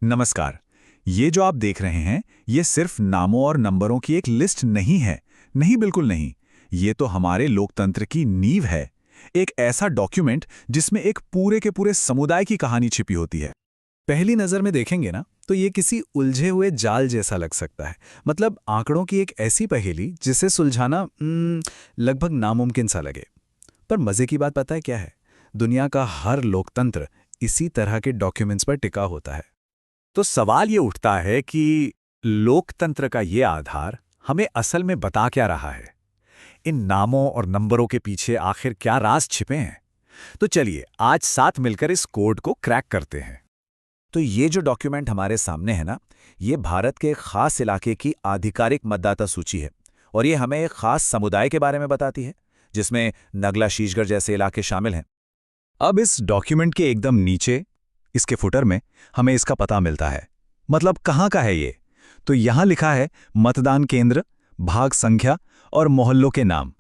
नमस्कार। ये जो आप देख रहे हैं, ये सिर्फ नामों और नंबरों की एक लिस्ट नहीं है। नहीं, बिल्कुल नहीं। ये तो हमारे लोकतंत्र की नींव है। एक ऐसा डॉक्यूमेंट जिसमें एक पूरे के पूरे समुदाय की कहानी छिपी होती है। पहली नज़र में देखेंगे ना, तो ये किसी उलझे हुए जाल जैसा लग सकता है। मतलब आंकड़ों की एक ऐसी पहेली जिसे सुलझाना लगभग नामुमकिन सा लगे। पर मज़े की बात पता है क्या है? दुनिया का हर लोकतंत्र इसी तरह के डॉक्यूमेंट्स पर टिका होता है। तो सवाल ये उठता है कि लोकतंत्र का ये आधार हमें असल में बता क्या रहा है? इन नामों और नंबरों के पीछे आखिर क्या राज छिपे हैं? तो चलिए आज साथ मिलकर इस कोड को क्रैक करते हैं। तो ये जो डॉक्यूमेंट हमारे सामने है ना, ये भारत के एक खास इलाके की आधिकारिक मतदाता सूची है। और ये हमें एक खास समुदाय के बारे में बताती है, जिसमें नगला शीशगढ़ जैसे इलाके शामिल हैं। अब इस डॉक्यूमेंट के एकदम नीचे, इसके फुटर में, हमें इसका पता मिलता है। मतलब कहाँ का है ये? तो यहाँ लिखा है मतदान केंद्र, भाग संख्या और मोहल्लों के नाम।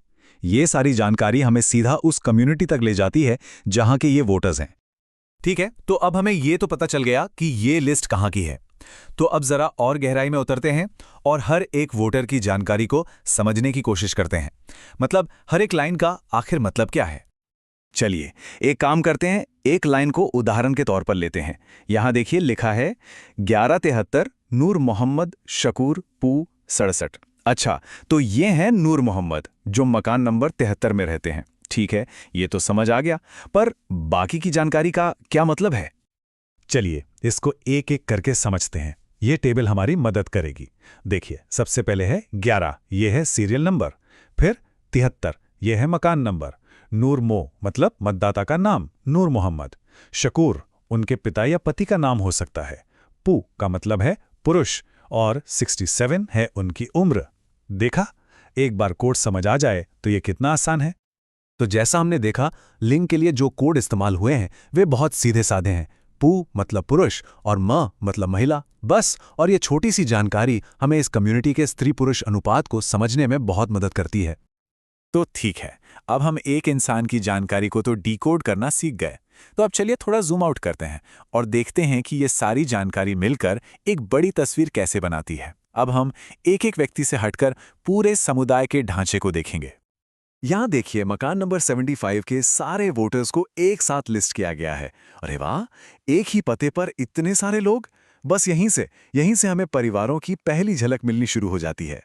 ये सारी जानकारी हमें सीधा उस कम्युनिटी तक ले जाती है जहाँ के ये वोटर्स हैं। ठीक है, तो अब हमें ये तो पता चल गया कि ये लिस्ट कहाँ की है। तो अब जरा और गहराई में उतरते हैं और हर एक वोटर की जानकारी को समझने की कोशिश करते हैं। मतलब हर एक लाइन का आखिर मतलब क्या है। चलिए एक काम करते हैं, एक लाइन को उदाहरण के तौर पर लेते हैं। यहां देखिए लिखा है 1173 नूर मोहम्मद शकूर पू 67। अच्छा, तो ये हैं नूर मोहम्मद जो मकान नंबर 73 में रहते हैं। ठीक है, ये तो समझ आ गया, पर बाकी की जानकारी का क्या मतलब है? चलिए इसको एक एक करके समझते हैं। ये टेबल हमारी मदद करेगी। देखिए सबसे पहले है 11, ये है सीरियल नंबर। फिर 73, ये है मकान नंबर। नूर मो मतलब मतदाता का नाम, नूर मोहम्मद। शकूर उनके पिता या पति का नाम हो सकता है। पू का मतलब है पुरुष और 67 है उनकी उम्र। देखा, एक बार कोड समझ आ जाए तो ये कितना आसान है। तो जैसा हमने देखा, लिंक के लिए जो कोड इस्तेमाल हुए हैं वे बहुत सीधे साधे हैं। पू मतलब पुरुष और म मतलब महिला, बस। और ये छोटी सी जानकारी हमें इस कम्युनिटी के स्त्री पुरुष अनुपात को समझने में बहुत मदद करती है। तो ठीक है, अब हम एक इंसान की जानकारी को तो डिकोड करना सीख गए। तो अब चलिए थोड़ा जूम आउट करते हैं और देखते हैं कि ये सारी जानकारी मिलकर एक बड़ी तस्वीर कैसे बनाती है। अब हम एक एक व्यक्ति से हटकर पूरे समुदाय के ढांचे को देखेंगे। यहां देखिए, मकान नंबर 75 के सारे वोटर्स को एक साथ लिस्ट किया गया है। अरे वाह, एक ही पते पर इतने सारे लोग! बस यहीं से हमें परिवारों की पहली झलक मिलनी शुरू हो जाती है।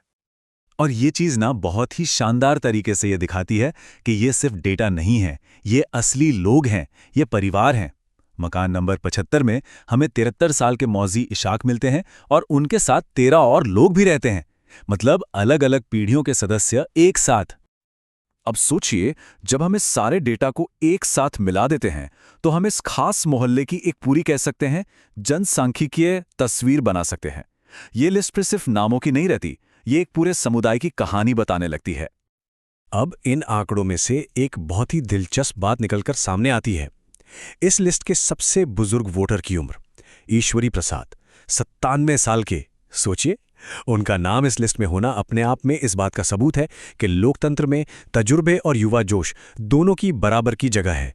और ये चीज़ ना बहुत ही शानदार तरीके से ये दिखाती है कि ये सिर्फ डेटा नहीं है, ये असली लोग हैं, ये परिवार हैं। मकान नंबर 75 में हमें 73 साल के मौजी इशाक मिलते हैं और उनके साथ 13 और लोग भी रहते हैं। मतलब अलग अलग पीढ़ियों के सदस्य एक साथ। अब सोचिए, जब हम इस सारे डेटा को एक साथ मिला देते हैं तो हम इस खास मोहल्ले की एक पूरी कह सकते हैं जनसांख्यिकीय तस्वीर बना सकते हैं। ये लिस्ट पर सिर्फ नामों की नहीं रहती, ये एक पूरे समुदाय की कहानी बताने लगती है। अब इन आंकड़ों में से एक बहुत ही दिलचस्प बात निकलकर सामने आती है। इस लिस्ट के सबसे बुजुर्ग वोटर की उम्र ईश्वरी प्रसाद 97 साल के। सोचिए, उनका नाम इस लिस्ट में होना अपने आप में इस बात का सबूत है कि लोकतंत्र में तजुर्बे और युवा जोश दोनों की बराबर की जगह है।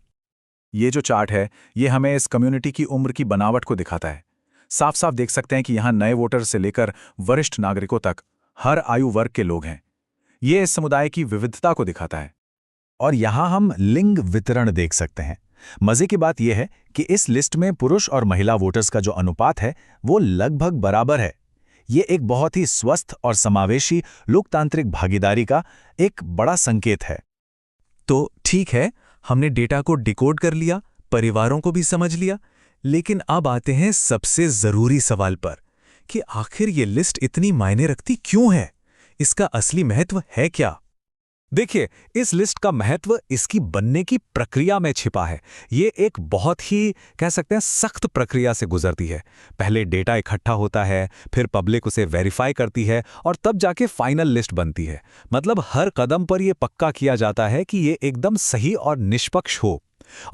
ये जो चार्ट है, ये हमें इस कम्युनिटी की उम्र की बनावट को दिखाता है। साफ साफ देख सकते हैं कि यहाँ नए वोटर से लेकर वरिष्ठ नागरिकों तक हर आयु वर्ग के लोग हैं। ये इस समुदाय की विविधता को दिखाता है। और यहाँ हम लिंग वितरण देख सकते हैं। मजे की बात यह है कि इस लिस्ट में पुरुष और महिला वोटर्स का जो अनुपात है वो लगभग बराबर है। ये एक बहुत ही स्वस्थ और समावेशी लोकतांत्रिक भागीदारी का एक बड़ा संकेत है। तो ठीक है, हमने डेटा को डिकोड कर लिया, परिवारों को भी समझ लिया, लेकिन अब आते हैं सबसे जरूरी सवाल पर कि आखिर ये लिस्ट इतनी मायने रखती क्यों है? इसका असली महत्व है क्या? देखिए, इस लिस्ट का महत्व इसकी बनने की प्रक्रिया में छिपा है। ये एक बहुत ही कह सकते हैं सख्त प्रक्रिया से गुजरती है। पहले डेटा इकट्ठा होता है, फिर पब्लिक उसे वेरीफाई करती है और तब जाके फाइनल लिस्ट बनती है। मतलब हर कदम पर यह पक्का किया जाता है कि ये एकदम सही और निष्पक्ष हो।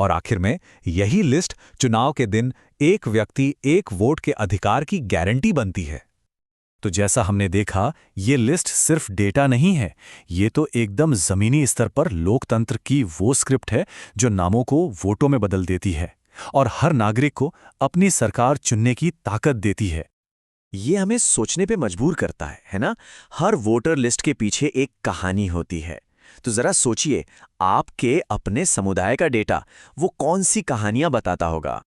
और आखिर में यही लिस्ट चुनाव के दिन एक व्यक्ति एक वोट के अधिकार की गारंटी बनती है। तो जैसा हमने देखा, ये लिस्ट सिर्फ डेटा नहीं है, ये तो एकदम जमीनी स्तर पर लोकतंत्र की वो स्क्रिप्ट है जो नामों को वोटों में बदल देती है। और हर नागरिक को अपनी सरकार चुनने की ताकत देती है। ये हमें सोचने पे मजबूर करता है ना? हर वोटर लिस्ट के पीछे एक कहानी होती है। तो जरा सोचिए, आपके अपने समुदाय का डेटा वो कौन सी कहानियां बताता होगा?